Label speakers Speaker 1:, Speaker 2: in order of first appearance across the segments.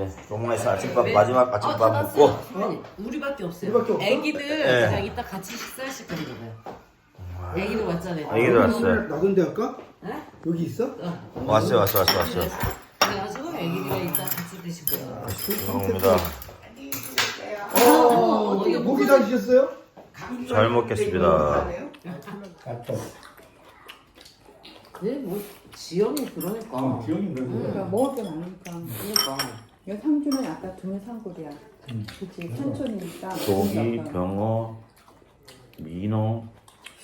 Speaker 1: 이제 조문에서 아침밥 마지막 아침밥 먹고.
Speaker 2: 아니, 우리밖에 없어요.
Speaker 3: 우리밖에 없어?
Speaker 2: 애기들
Speaker 1: 네.
Speaker 2: 그냥 이따 같이 식사하실 건가 봐요. 애기들 왔잖아요.
Speaker 1: 애기들 왔어요.
Speaker 3: 나던데 아까?
Speaker 2: 네?
Speaker 3: 여기 있어?
Speaker 1: 왔어요.
Speaker 2: 그래가지고 애기들이랑 이따 같이 드실 거예요.
Speaker 1: 감사합니다.
Speaker 2: 이거
Speaker 3: 고기 다 드셨어요?
Speaker 1: 잘 먹겠습니다.
Speaker 2: 네, 뭐 지영이 그러니까.
Speaker 3: 기억이
Speaker 4: 그러니까 먹을 게 많으니까.
Speaker 2: 그러니까.
Speaker 4: 이 상주는 약간 두뇌상골이야. 그치 천천히니까.
Speaker 1: 조기, 병어, 민어,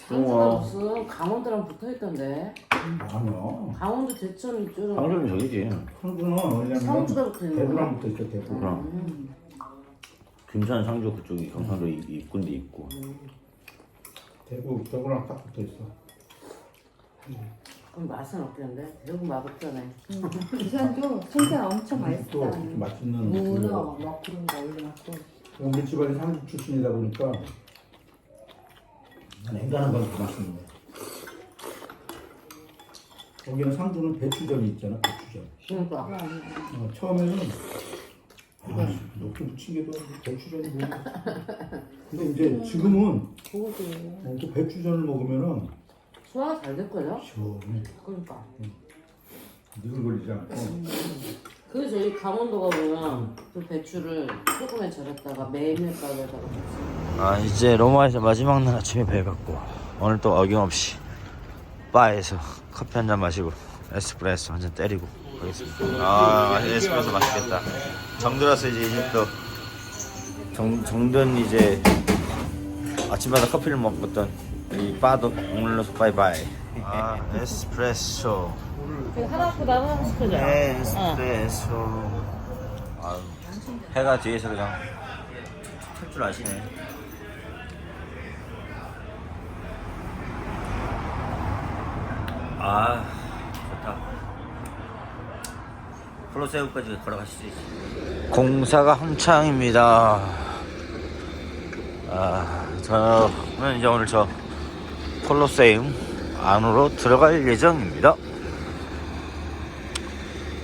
Speaker 2: 상주가
Speaker 1: 숭어.
Speaker 2: 무슨 강원도랑 붙어있던데.
Speaker 3: 아니요.
Speaker 2: 강원도 제천 이쪽은
Speaker 1: 상주는 저기지.
Speaker 3: 상주는 왜냐면
Speaker 2: 상주가 붙어있는 거야.
Speaker 3: 대구랑 붙어 있어 대구.
Speaker 1: 그럼 금산 상주 그쪽이 경상도 입군데 있고.
Speaker 3: 대구랑 딱 붙어 있어.
Speaker 2: 그럼 맛은 어땠는데? 대구 맛없잖아요.
Speaker 4: 부산도 생선 엄청
Speaker 3: 또
Speaker 4: 맛있다.
Speaker 3: 맛있는
Speaker 4: 문어 막 그런 거 올려놨고.
Speaker 3: 우리 집안이 상주 출신이다 보니까 난 엔간한 건 더 맛있는데. 거기는 상주는 배추전이 있잖아, 배추전.
Speaker 2: 그러니까.
Speaker 3: 처음에는 높게 묻히기도 배추전이 뭐. 근데 이제 지금은
Speaker 4: 고기.
Speaker 3: 또 배추전을 먹으면은
Speaker 2: 소화가 잘 될 거예요?
Speaker 3: 시원해.
Speaker 2: 그러니까.
Speaker 3: 니글거리지 않고.
Speaker 2: 그 저희 강원도가 보면 그 배추를 소금에 절였다가 메밀가루에다가 줬어요.
Speaker 1: 아 이제 로마에서 마지막 날 아침에 배봤고 오늘 또 어김없이 바에서 커피 한 잔 마시고 에스프레소 한 잔 때리고 가겠습니다. 아 에스프레소 맛있겠다. 정들어서 이제 또 정든 이제 아침마다 커피를 먹었던 이 바도 오늘로서 바이바이. 아 에스프레소.
Speaker 2: 하나보다 하나 시켜줘요.
Speaker 1: 에스프레소. 아 해가 뒤에서 그냥 탈 줄 아시네. 아 좋다. 콜로세움까지 걸어갈 수 있어. 공사가 한창입니다. 저는 이제 오늘 저 콜로세움 안으로 들어갈 예정입니다.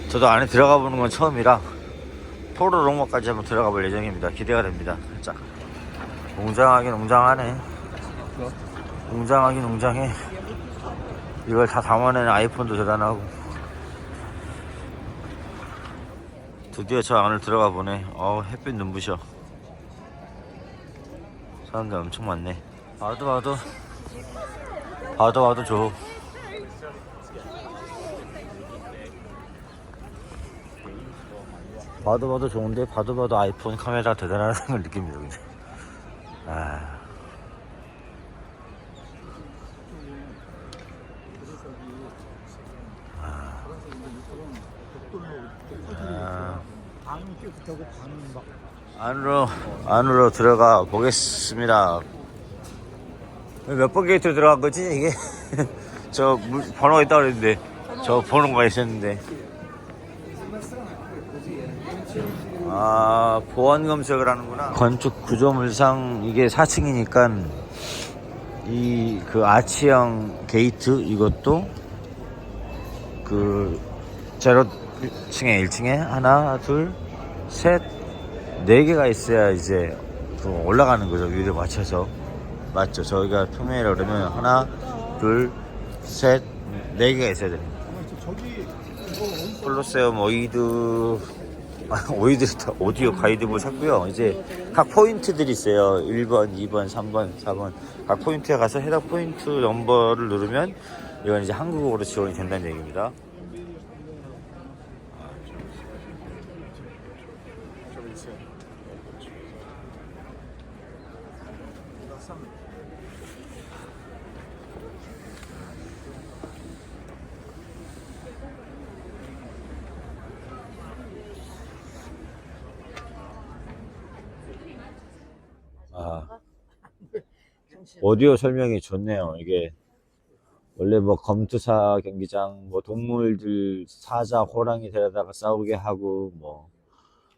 Speaker 1: 저도 안에 들어가 보는 건 처음이라 포로 로마까지 한번 들어가 볼 예정입니다. 기대가 됩니다. 살짝 웅장하긴 웅장하네. 웅장하긴 웅장해. 이걸 다 담아내는 아이폰도 대단하고. 드디어 저 안을 들어가 보네. 햇빛 눈부셔. 사람들 엄청 많네. 봐도 좋아. 봐도 좋은데 봐도 아이폰 카메라 대단하다는 걸 느낍니다. 근데. 안으로 들어가 보겠습니다. 몇 번 게이트로 들어간 거지 이게? 저 번호가 있다고 그랬는데 저 번호가 있었는데. 보안 검색을 하는구나. 건축 구조물상 이게 4층이니까 그 아치형 게이트 이것도 그 0층에 1층에 하나 둘 셋 4개가 있어야 이제 그 올라가는 거죠. 위로 맞춰서. 맞죠? 저희가 평면이라고 그러면 하나 둘 셋 4개가 있어야 됩니다. 콜로세움 오디오 가이드북을 샀고요. 이제 각 포인트들이 있어요. 1번, 2번, 3번, 4번. 각 포인트에 가서 해당 포인트 넘버를 누르면 이건 이제 한국어로 지원이 된다는 얘기입니다. 오디오 설명이 좋네요. 이게 원래 뭐 검투사 경기장, 뭐 동물들 사자, 호랑이 데려다가 싸우게 하고 뭐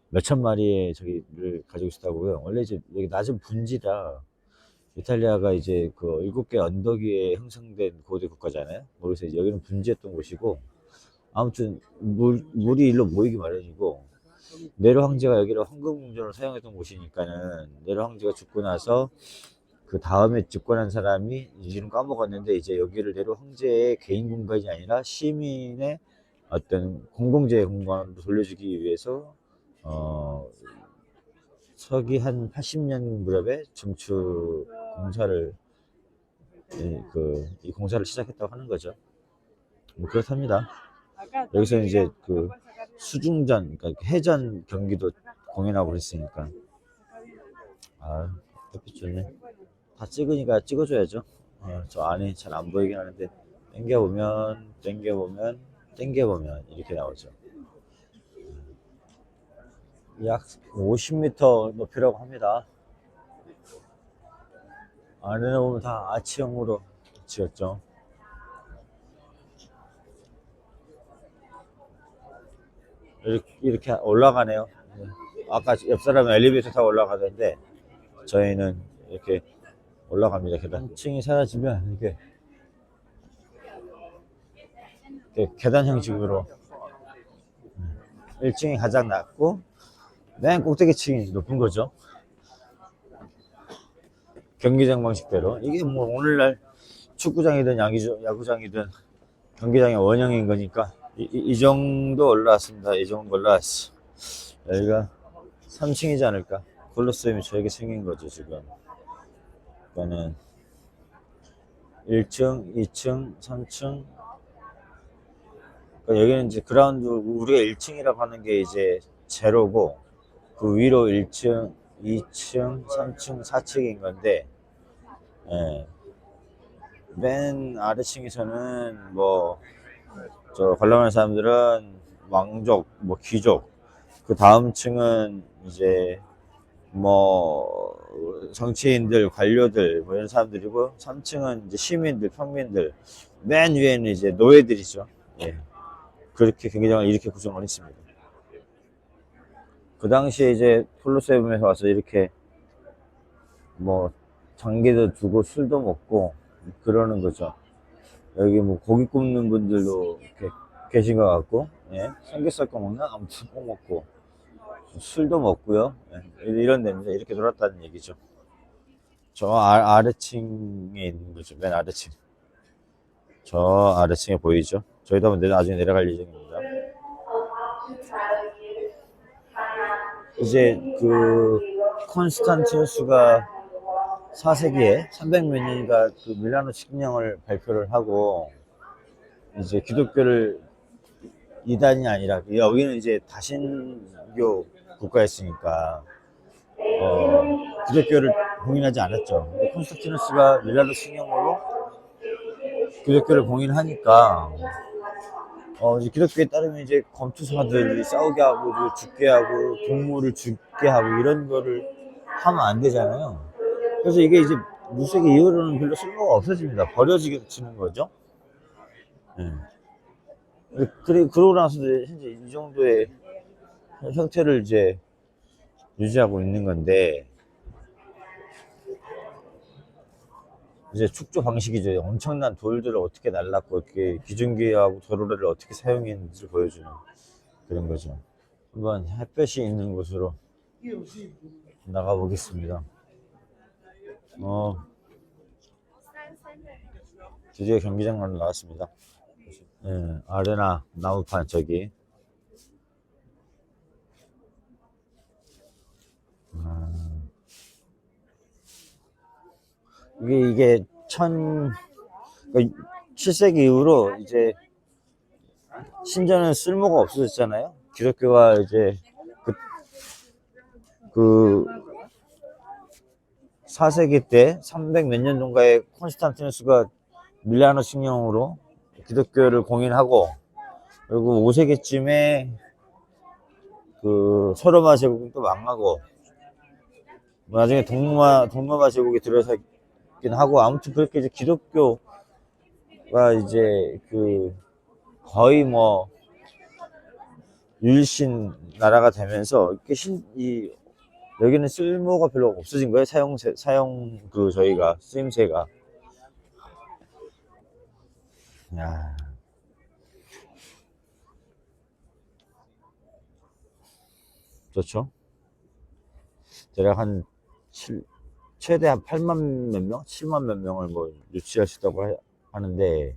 Speaker 1: 몇천 마리의 저기를 가지고 있었다고요. 원래 이제 여기 낮은 분지라 이탈리아가 이제 그 7개 언덕 위에 형성된 고대 국가잖아요. 그래서 여기는 분지했던 곳이고 아무튼 물이 일로 모이기 마련이고 네로 황제가 여기를 황금궁전으로 사용했던 곳이니까는 네로 황제가 죽고 나서 그 다음에 집권한 사람이 이름 까먹었는데 이제 여기를 네로 황제의 개인 공간이 아니라 시민의 어떤 공공재의 공간으로 돌려주기 위해서 서기 한 80년 무렵에 증축 공사를 이 공사를 시작했다고 하는 거죠. 뭐 그렇답니다. 여기서 이제 그 수중전, 그러니까 해전 경기도 공연하고 그랬으니까. 아, 햇빛 좋네. 다 찍으니까 찍어줘야죠. 저 안에 잘 안 보이긴 하는데 당겨보면 당겨보면 당겨보면 이렇게 나오죠. 약 50m 높이라고 합니다. 안에는 보면 다 아치형으로 지었죠. 이렇게 올라가네요. 아까 옆 사람은 엘리베이터 타고 올라가던데 저희는 이렇게 올라갑니다. 계단. 층이 사라지면 이렇게 계단 형식으로 1층이 가장 낮고 맨 꼭대기층이 높은 거죠. 경기장 방식대로. 이게 뭐 오늘날 축구장이든 야구장이든 경기장의 원형인 거니까 이 정도 올라왔습니다. 이 정도 올라왔어. 여기가 3층이지 않을까. 콜로세움이 저렇게 생긴 거죠 지금. 그러니까는 1층, 2층, 3층. 그러니까 여기는 이제 그라운드, 우리가 1층이라고 하는 게 이제 제로고 그 위로 1층, 2층, 3층, 4층인 건데, 예. 맨 아래층에서는 뭐 저 관람하는 사람들은 왕족, 뭐 귀족, 그 다음 층은 이제 뭐 정치인들, 관료들 뭐 이런 사람들이고 3층은 이제 시민들, 평민들, 맨 위에는 이제 노예들이죠. 예. 그렇게 경기장을 이렇게 구성을 했습니다. 그 당시에 이제 콜로세움에서 와서 이렇게 뭐 장기도 두고 술도 먹고 그러는 거죠. 여기 뭐 고기 굽는 분들도 이렇게 계신 것 같고, 예. 삼겹살 꼭 먹나? 아무튼 꼭 먹고 술도 먹고요. 예. 이런 데입니다. 이렇게 놀았다는 얘기죠. 저 아래층에 있는 거죠. 맨 아래층. 저 아래층에 보이죠? 저희도 한번 나중에 내려갈 예정입니다. 이제 그 콘스탄티누스가 4세기에 300 몇 년인가 그 밀라노 칙령을 발표를 하고 이제 기독교를 이단이 아니라 여기는 이제 다신교 국가였으니까 기독교를 봉인하지 않았죠. 근데 콘스탄티누스가 밀라노 칙령으로 기독교를 봉인하니까 이제 기독교에 따르면 이제 검투사들이 싸우게 하고 죽게 하고 동물을 죽게 하고 이런 거를 하면 안 되잖아요. 그래서 이게 이제 무색이 이후로는 별로 쓸모가 없어집니다. 버려지는 거죠. 예. 그러고 나서 현재 이 정도의 형태를 이제 유지하고 있는 건데, 이제 축조 방식이죠. 엄청난 돌들을 어떻게 날랐고, 이렇게 기중기하고 도로를 어떻게 사용했는지를 보여주는 그런 거죠. 한번 햇볕이 있는 곳으로 나가 보겠습니다. 드디어 경기장으로 나왔습니다. 예, 아레나 나무판 저기. 이게 7세기 이후로 이제 신전은 쓸모가 없어졌잖아요. 기독교가 이제 그 4세기 때 300 몇 년 정도에 콘스탄티누스가 밀라노 칙령으로 기독교를 공인하고, 그리고 5세기쯤에 그 소로마 제국이 또 망하고, 나중에 동로마 제국이 들어서긴 하고, 아무튼 그렇게 이제 기독교가 이제 그 거의 뭐 유일신 나라가 되면서 이렇게 여기는 쓸모가 별로 없어진 거예요. 사용 그 저희가 쓰임새가. 야. 좋죠. 대략 한 7, 최대 한 8만 몇 명? 7만 몇 명을 뭐 유치할 수 있다고 하는데,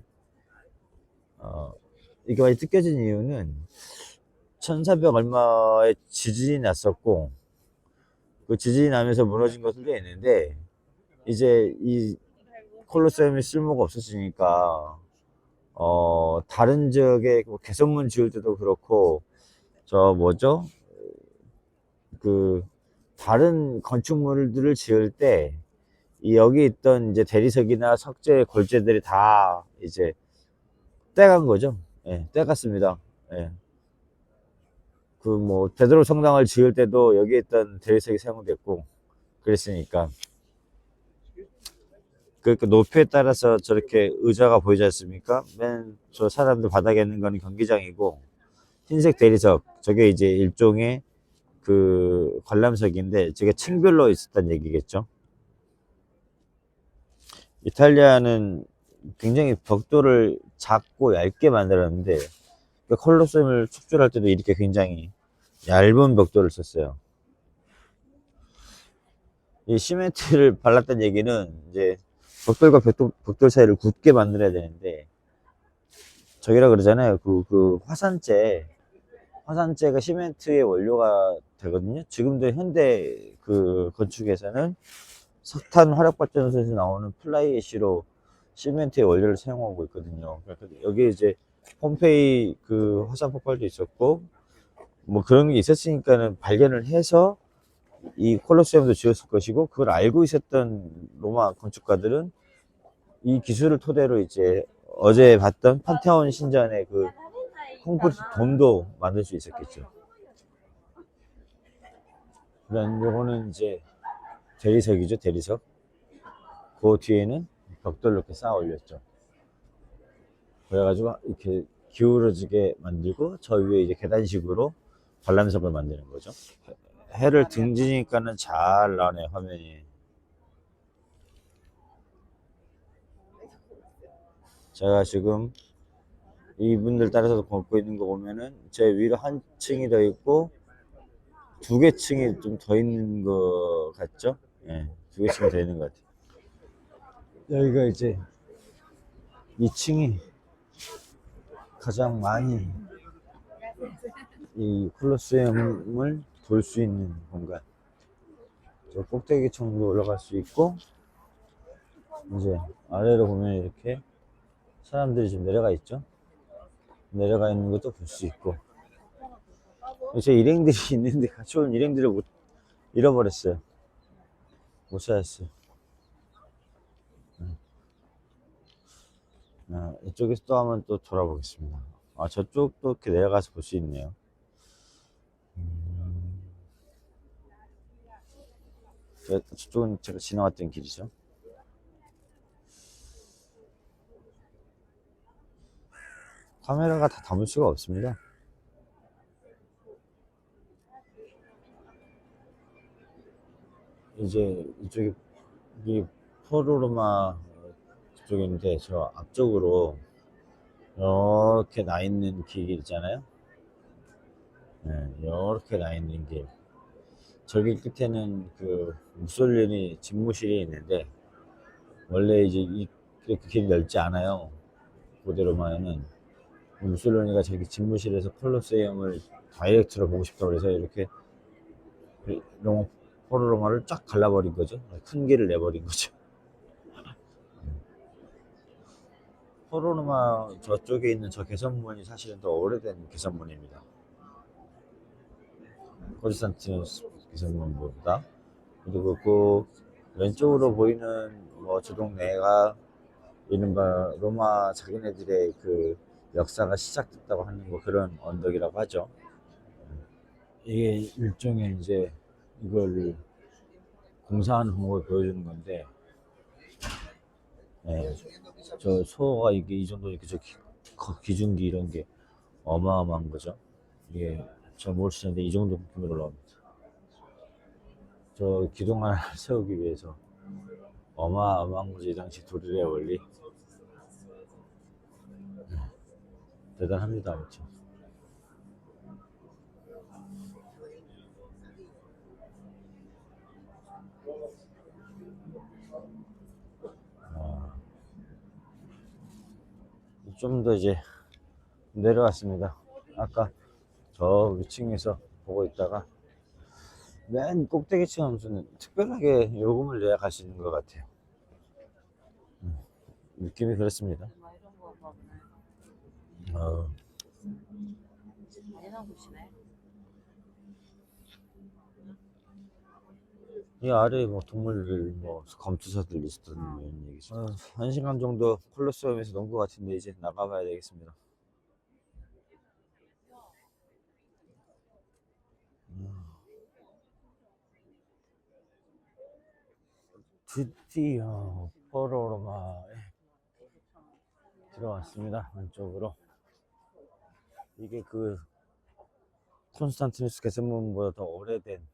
Speaker 1: 이게 많이 뜯겨진 이유는 1400 얼마의 지진이 났었고, 그 지진이 나면서 무너진 것들도 있는데, 이제 이 콜로세움이 쓸모가 없어지니까, 다른 지역에 뭐 개선문 지을 때도 그렇고, 저 뭐죠? 그, 다른 건축물들을 지을 때, 이 여기 있던 이제 대리석이나 석재, 골재들이 다 이제 떼간 거죠. 예, 떼갔습니다. 예. 그 뭐 베드로 성당을 지을 때도 여기 있던 대리석이 사용됐고 그랬으니까 그 높이에 따라서 저렇게 의자가 보이지 않습니까? 맨 저 사람들 바닥에 있는 거는 경기장이고 흰색 대리석 저게 이제 일종의 그 관람석인데 저게 층별로 있었단 얘기겠죠. 이탈리아는 굉장히 벽돌을 작고 얇게 만들었는데 그 콜로세움을 축출할 때도 이렇게 굉장히 얇은 벽돌을 썼어요. 이 시멘트를 발랐다는 얘기는 이제 벽돌과 벽돌 사이를 굳게 만들어야 되는데 저기라 그러잖아요. 그 화산재가 시멘트의 원료가 되거든요. 지금도 현대 그 건축에서는 석탄 화력발전소에서 나오는 플라이애쉬로 시멘트의 원료를 사용하고 있거든요. 그래서 여기 이제 폼페이 그 화산 폭발도 있었고 뭐 그런 게 있었으니까는 발견을 해서 이 콜로세움도 지었을 것이고 그걸 알고 있었던 로마 건축가들은 이 기술을 토대로 이제 어제 봤던 판테온 신전의 그 콘크리트 돔도 만들 수 있었겠죠. 그다음 요거는 이제 대리석이죠, 대리석. 그 뒤에는 벽돌로 이렇게 쌓아 올렸죠. 그래가지고 이렇게 기울어지게 만들고 저 위에 이제 계단식으로 관람석을 만드는 거죠. 해를 등지니까는 잘 나오네 화면이. 제가 지금 이분들 따라서 걷고 있는 거 보면은 제 위로 한 층이 더 있고 두 개 층이 좀 더 있는 거 같죠? 예, 두 개 층이 더 있는 것 같아요. 여기가 이제 2층이 가장 많이 이 콜로세움을 볼 수 있는 공간. 저 꼭대기 층도 올라갈 수 있고 이제 아래로 보면 이렇게 사람들이 좀 내려가 있죠. 내려가 있는 것도 볼 수 있고 제 일행들이 있는데 같이 온 일행들을 못 잃어버렸어요. 못 찾았어요. 이쪽에서 또 한번 또 돌아보겠습니다. 아 저쪽도 이렇게 내려가서 볼 수 있네요. 저쪽은 제가 지나왔던 길이죠. 카메라가 다 담을 수가 없습니다. 이제 이쪽이 이 포로로마 쪽인데 저 앞쪽으로 이렇게 나 있는 길 있잖아요. 네, 이렇게 나 있는 길. 저기 끝에는 그 무솔리니 집무실이 있는데 원래 이제 이렇게 길이 넓지 않아요. 고대로마에는 무솔리니가 자기 집무실에서 콜로세움을 다이렉트로 보고 싶다고 해서 이렇게 포로로마를 쫙 갈라버린 거죠. 큰 길을 내버린 거죠. 포로로마 저쪽에 있는 저 개선문이 사실은 더 오래된 개선문입니다. 콘스탄티누스 개선문보다. 그리고 그 왼쪽으로 보이는 뭐 저 동네가 이른바 로마 자기네들의 그 역사가 시작됐다고 하는 뭐 그런 언덕이라고 하죠. 이게 일종의 이제 이걸 공사하는 방법을 보여주는 건데, 예, 저 소가 이게 이 정도 이렇게 저 기중기 이런 게 어마어마한 거죠. 이게 저 모르시는데 이 정도 부품으로 올라옵니다. 저 기둥 하나를 세우기 위해서 어마어마한 거죠. 이 당시 도리의 원리. 대단합니다. 아무튼. 좀 더 이제 내려왔습니다. 아까 저 위층에서 보고 있다가 맨 꼭대기층은 무슨 특별하게 요금을 내야 갈 수 있는 것 같아요. 느낌이 그렇습니다.
Speaker 2: 뭐 이런 거 없나요?
Speaker 1: 어,
Speaker 2: 많이 나오시네.
Speaker 1: 이 아래에 뭐 동물들, 뭐 검투사들 리스트 이런 얘기죠. 1시간 정도 콜로세움에서 논 것 같은데 이제 나가봐야 되겠습니다. 드디어 포로로마에 들어왔습니다. 안쪽으로. 이게 그 콘스탄티누스 개선문보다 더 오래된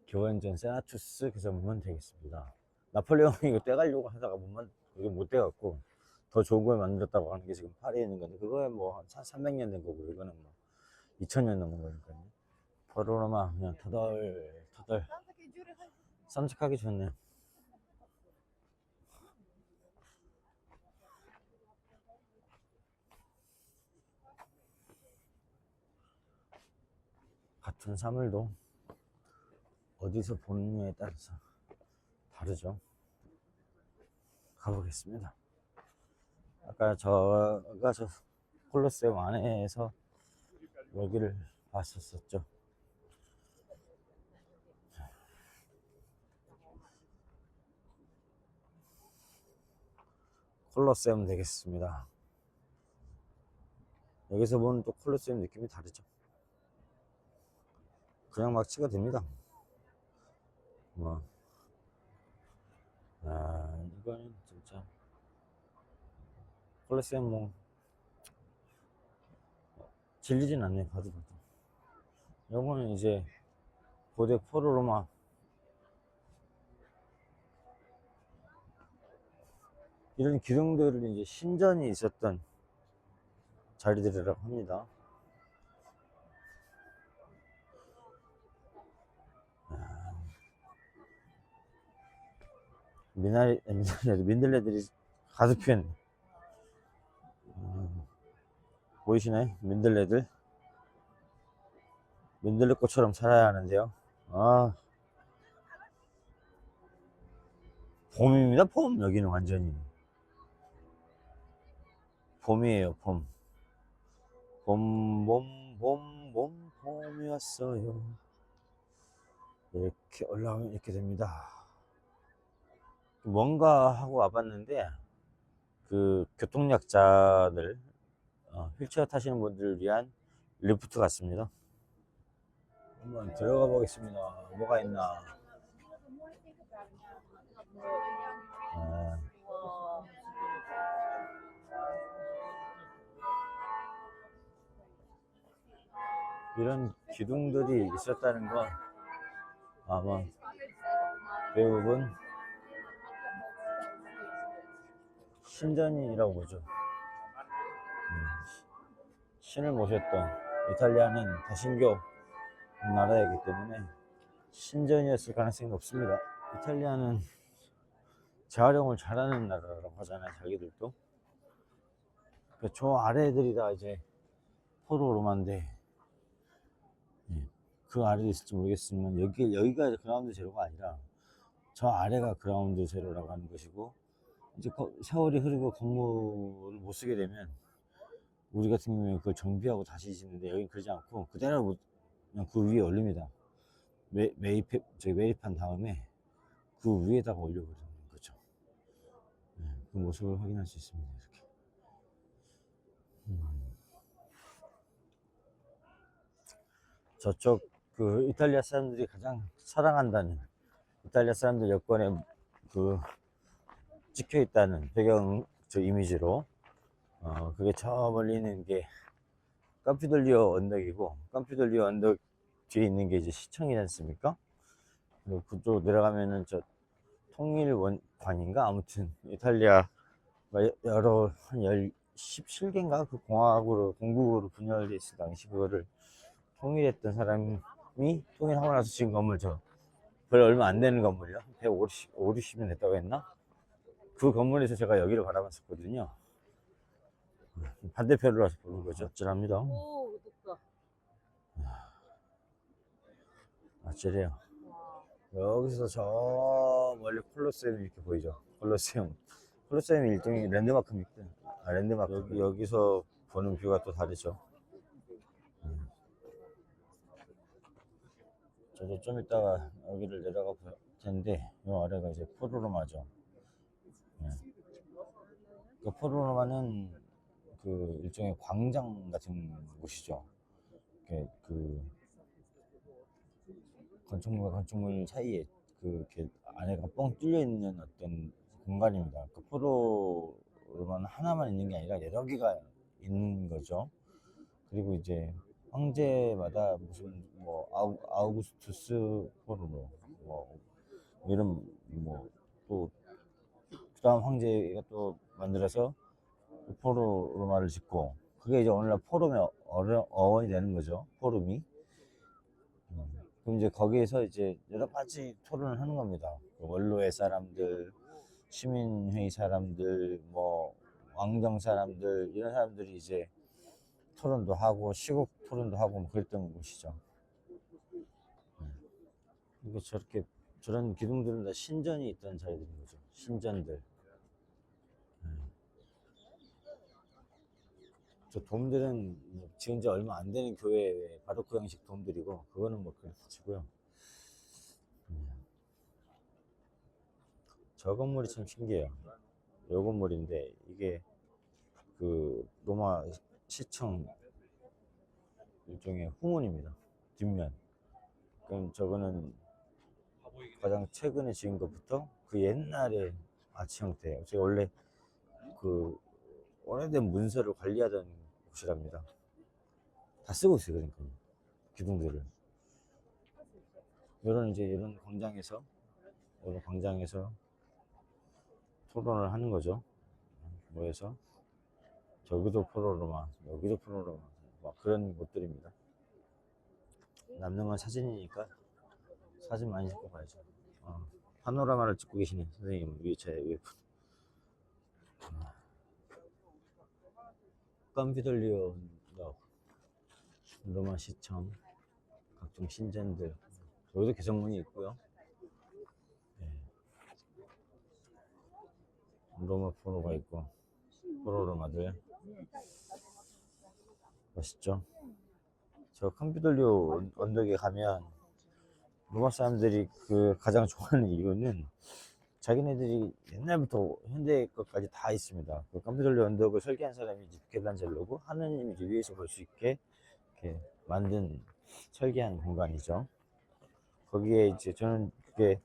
Speaker 1: 교환전 세나투스 개선문 되겠습니다. 나폴레옹이 이거 떼가려고 하다가 이거 못 떼갖고 더 좋은 걸 만들었다고 하는 게 지금 파리에 있는 건데, 그거에 뭐 한 300년 된 거고, 이거는 뭐 2000년 넘은 거니까요. 포로로마 그냥 터덜 쌈식하기 좋네요. 같은 사물도 어디서 보느냐에 따라서 다르죠. 가보겠습니다. 아까 저 콜로세움 안에서 여기를 봤었었죠. 콜로세움 되겠습니다. 여기서 보는 또 콜로세움 느낌이 다르죠. 그냥 막 찍어도 됩니다. 뭐, 이거는 진짜 콜로세움 뭐 질리진 않네, 봐도. 요거는 이제 고대 포로로마 이런 기둥들은 이제 신전이 있었던 자리들이라고 합니다. 민들레들이 가득 피었네. 보이시나요? 민들레들. 민들레꽃처럼 살아야 하는데요. 봄입니다, 봄. 여기는 완전히 봄이에요, 봄. 봄이 왔어요. 이렇게 올라오면 이렇게 됩니다. 뭔가 하고 와봤는데, 그 교통약자들, 휠체어 타시는 분들을 위한 리프트 같습니다. 한번 들어가 보겠습니다. 뭐가 있나. 이런 기둥들이 있었다는 건 아마 대부분 신전이라고 보죠. 신을 모셨던, 이탈리아는 다신교 나라이기 때문에 신전이었을 가능성이 높습니다. 이탈리아는 재활용을 잘하는 나라라고 하잖아요, 자기들도. 저 아래들이 다 이제 포로로마인데, 그 아래에 있을지 모르겠지만 여기가 그라운드 제로가 아니라 저 아래가 그라운드 제로라고 하는 것이고, 이제 세월이 흐르고 건물을 못 쓰게 되면 우리 같은 경우에 그걸 정비하고 다시 짓는데, 여긴 그러지 않고 그대로 그냥 그 위에 올립니다. 매입한 다음에 그 위에다가 올려버리는 거죠. 그 모습을 확인할 수 있습니다. 이렇게. 저쪽 그 이탈리아 사람들이 가장 사랑한다는, 이탈리아 사람들 여권에 그 찍혀 있다는 배경 저 이미지로, 그게 저 멀리 있는 게 캄피돌리오 언덕이고, 캄피돌리오 언덕 뒤에 있는 게 이제 시청이지 않습니까? 그리고 그쪽으로 내려가면은 저 통일원관인가, 아무튼 이탈리아가 여러 한 17개인가 그 공국으로 분열돼 있을 당시 그거를 통일했던 사람 통일하고 나서 지은 건물 별 얼마 안 되는 건물이야. 150년 됐다고 했나? 그 건물에서 제가 여기를 바라봤었거든요. 반대편으로 와서 보는 거죠. 아찔합니다.
Speaker 2: 오, 높다.
Speaker 1: 아찔해요. 여기서 저 멀리 콜로세움이 이렇게 보이죠. 콜로세움이 일종의 랜드마크입니다. 랜드마크. 여기서 보는 뷰가 또 다르죠. 저도 좀 이따가 여기를 내려가 볼 텐데, 이 아래가 이제 포로로마죠. 그 포로로마는 그 일종의 광장 같은 곳이죠. 그 건축물과 건축물 사이에 이렇게 안에가 뻥 뚫려 있는 어떤 공간입니다. 그 포로로만 하나만 있는 게 아니라 여러 개가 있는 거죠. 그리고 이제 황제마다 무슨 뭐 아우구스투스 포로로 뭐 이런 뭐 또 그다음 황제가 또 만들어서 포로로마를 짓고 그게 이제 오늘날 포럼의 어원이 되는 거죠. 포럼이. 그럼 이제 거기에서 이제 여러 가지 토론을 하는 겁니다. 그 원로의 사람들, 시민회의 사람들, 뭐 왕정 사람들 이런 사람들이 이제 토론도 하고 시국 토론도 하고 뭐 그랬던 곳이죠. 이게 저런 기둥들은 다 신전이 있던 자리들인 거죠. 신전들. 저 돔들은 뭐 지은 지 얼마 안 되는 교회의 바로크 형식 돔들이고 그거는 뭐 그렇다 치고요. 저 건물이 참 신기해요. 요 건물인데 이게 그 로마 시청 일종의 후문입니다. 뒷면. 그럼 저거는 가장 최근에 지은 것부터 그 옛날에 아치 형태예요. 제가 원래 그 오래된 문서를 관리하던 곳이랍니다. 다 쓰고 있어요. 그러니까 기둥들을. 이런 광장에서 토론을 하는 거죠. 모여서 저기도 포로로마, 여기도 포로로마, 막 그런 곳들입니다. 남는 건 사진이니까 사진 많이 찍고 가야죠. 파노라마를 찍고 계시네 선생님 위에 깜피돌리오 로마 시청 각종 신전들 여기도 개성문이 있고요. 로마 포로가 있고 포로로마들 멋있죠. 저 캄피돌리오 언덕에 가면 로마 사람들이 그 가장 좋아하는 이유는 자기네들이 옛날부터 현대 것까지 다 있습니다. 그 캄피돌리오 언덕을 설계한 사람이 미켈란젤로고 하느님이 이제 위에서 볼 수 있게 이렇게 만든 설계한 공간이죠. 거기에 이제 저는 그게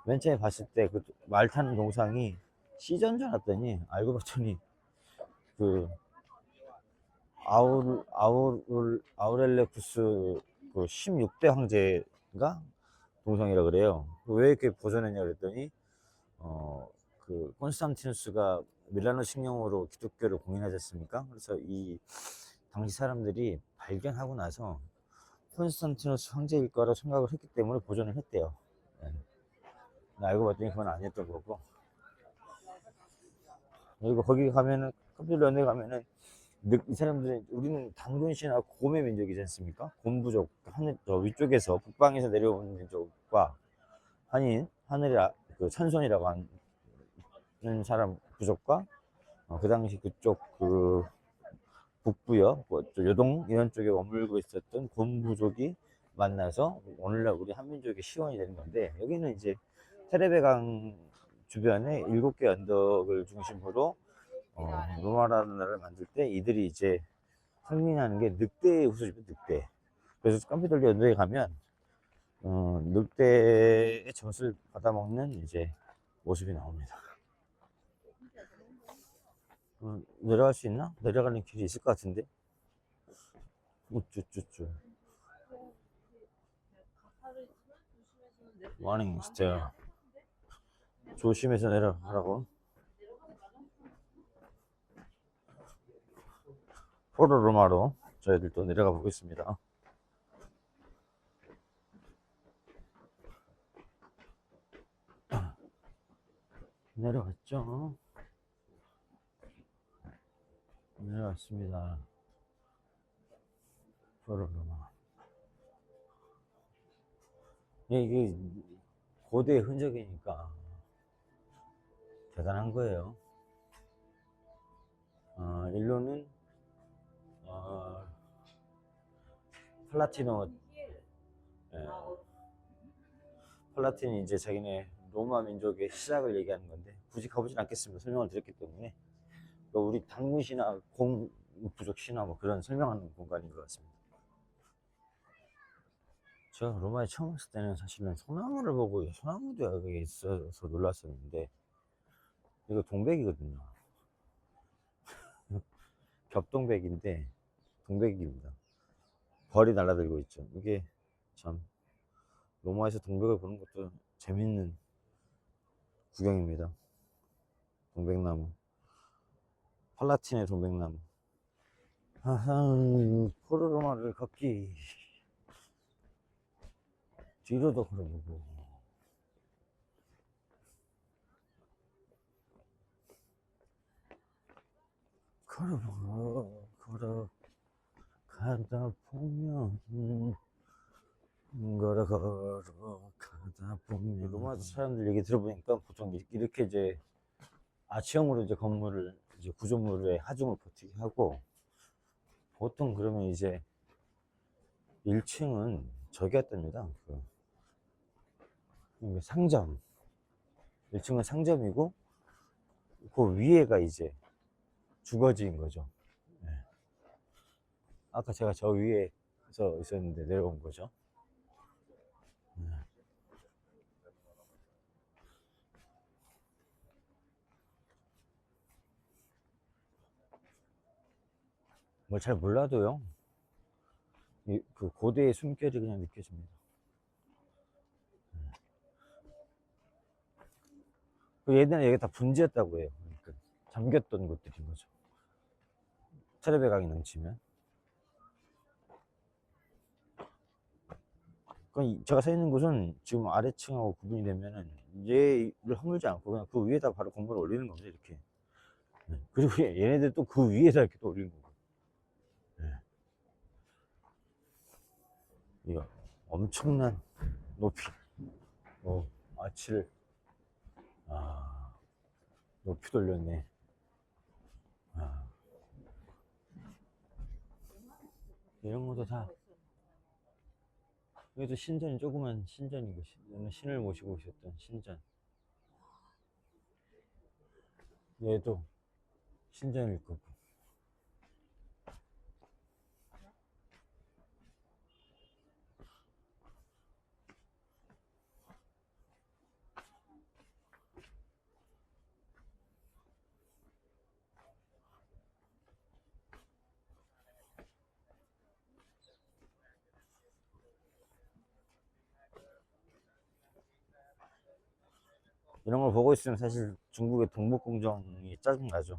Speaker 1: 맨 처음에 봤을 때 그 말 타는 동상이 시전 줄 알았더니 알고 봤더니 그 아우렐레쿠스 그 16대 황제가 동상이라 그래요. 왜 이렇게 보존했냐 그랬더니 그 콘스탄티누스가 밀라노 칙령으로 기독교를 공인하지 않습니까? 그래서 이 당시 사람들이 발견하고 나서 콘스탄티누스 황제일 거라고 생각을 했기 때문에 보존을 했대요. 네. 알고 봤더니 그건 아니었던 거고. 그리고 거기 가면은 캄피돌리오에 가면은 이 사람들은 우리는 단군신하고 곰의 민족이지 않습니까? 곰부족 저 위쪽에서 북방에서 내려온 민족과 하늘이 그 천손이라고 하는 사람 부족과 그 당시 그쪽 그 북부요, 뭐 요동 이런 쪽에 머물고 있었던 곰부족이 만나서 오늘날 우리 한민족의 시원이 되는 건데 여기는 이제 테레베강 주변에 7개 언덕을 중심으로 로마라는 나라를 만들 때 이들이 이제 상징하는 게 늑대의 후손이죠, 늑대. 그래서 캄피돌리오 언덕에 가면 늑대의 젖을 받아먹는 이제 모습이 나옵니다. 내려갈 수 있나? 내려가는 길이 있을 것 같은데. 우쭈쭈쭈. 워닝 스테어. 조심해서 내려가라고. 포로로마로 저희들 또 내려가 보겠습니다. 내려왔죠. 내려왔습니다. 포로로마. 이게 고대의 흔적이니까 대단한 거예요. 일로는 팔라티노, 예, 팔라틴이 이제 자기네 로마 민족의 시작을 얘기하는 건데 굳이 가보진 않겠습니다. 설명을 드렸기 때문에. 그러니까 우리 당군시나 공부족시나 뭐 그런 설명하는 공간인 것 같습니다. 제가 로마에 처음 왔을 때는 사실은 소나무를 보고 소나무도 여기 있어서 놀랐었는데 이거 동백이거든요. 겹동백인데 동백입니다. 벌이 날아들고 있죠. 이게 참 로마에서 동백을 보는 것도 재밌는 구경입니다. 동백나무, 팔라틴의 동백나무. 포로로마를 걷기, 뒤로도 걸어보고. 걸어가다 보면 걸어가다 보면 로마 사람들 얘기 들어보니까 보통 이렇게 이제 아치형으로 이제 건물을 이제 구조물의 하중을 버티게 하고, 보통 그러면 이제 1층은 저기 했답니다. 상점. 1층은 상점이고 그 위에가 이제 주거지인 거죠. 네. 아까 제가 저 위에서 있었는데 내려온 거죠. 네. 뭘 잘 몰라도요, 그 고대의 숨결이 그냥 느껴집니다. 그 예전에 여기 다 분지였다고 해요. 그러니까 잠겼던 곳들인 거죠. 테레베강이 넘치면. 제가 서 있는 곳은 지금 아래층하고 구분이 되면은 얘를 허물지 않고 그냥 그 위에다 바로 건물을 올리는 겁니다. 이렇게. 네. 그리고 얘네들 또 그 위에다 이렇게 또 올리는 거고. 네. 이거 엄청난 높이, 아치를 높이 돌렸네. 이런 것도 다, 여기도 신전이, 조그만 신전인 것이, 신을 모시고 오셨던 신전. 얘도 신전일 거고. 이런 걸 보고 있으면 사실 중국의 동북공정이 짜증나죠.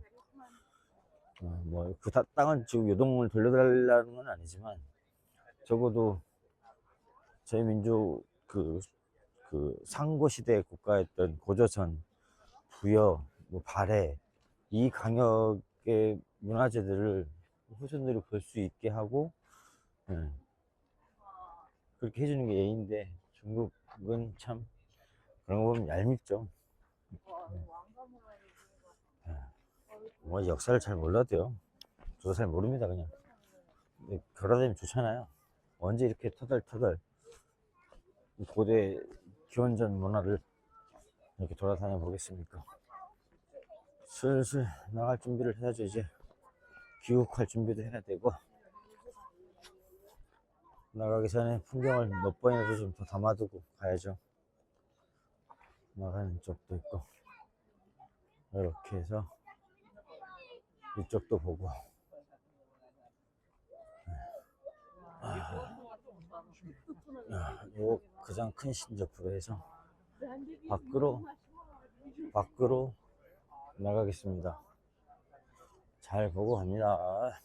Speaker 1: 그 땅은 지금 요동을 돌려달라는 건 아니지만, 적어도 저희 민족 그 상고시대 국가였던 고조선, 부여, 발해, 이 강역의 문화재들을 후손들이 볼 수 있게 하고, 그렇게 해주는 게 예인데, 중국은 참 그런 거 보면 얄밉죠. 역사를 잘 몰라도요. 저도 잘 모릅니다, 그냥. 걸어다니면 좋잖아요. 언제 이렇게 터덜터덜 고대 기원전 문화를 이렇게 돌아다녀 보겠습니까? 슬슬 나갈 준비를 해야죠. 이제 귀국할 준비도 해야 되고, 나가기 전에 풍경을 몇 번이라도 좀 더 담아두고 가야죠. 나가는 쪽도 있고, 이렇게 해서 이쪽도 보고. 요 가장 큰 신적으로 해서 밖으로 나가겠습니다. 잘 보고 갑니다.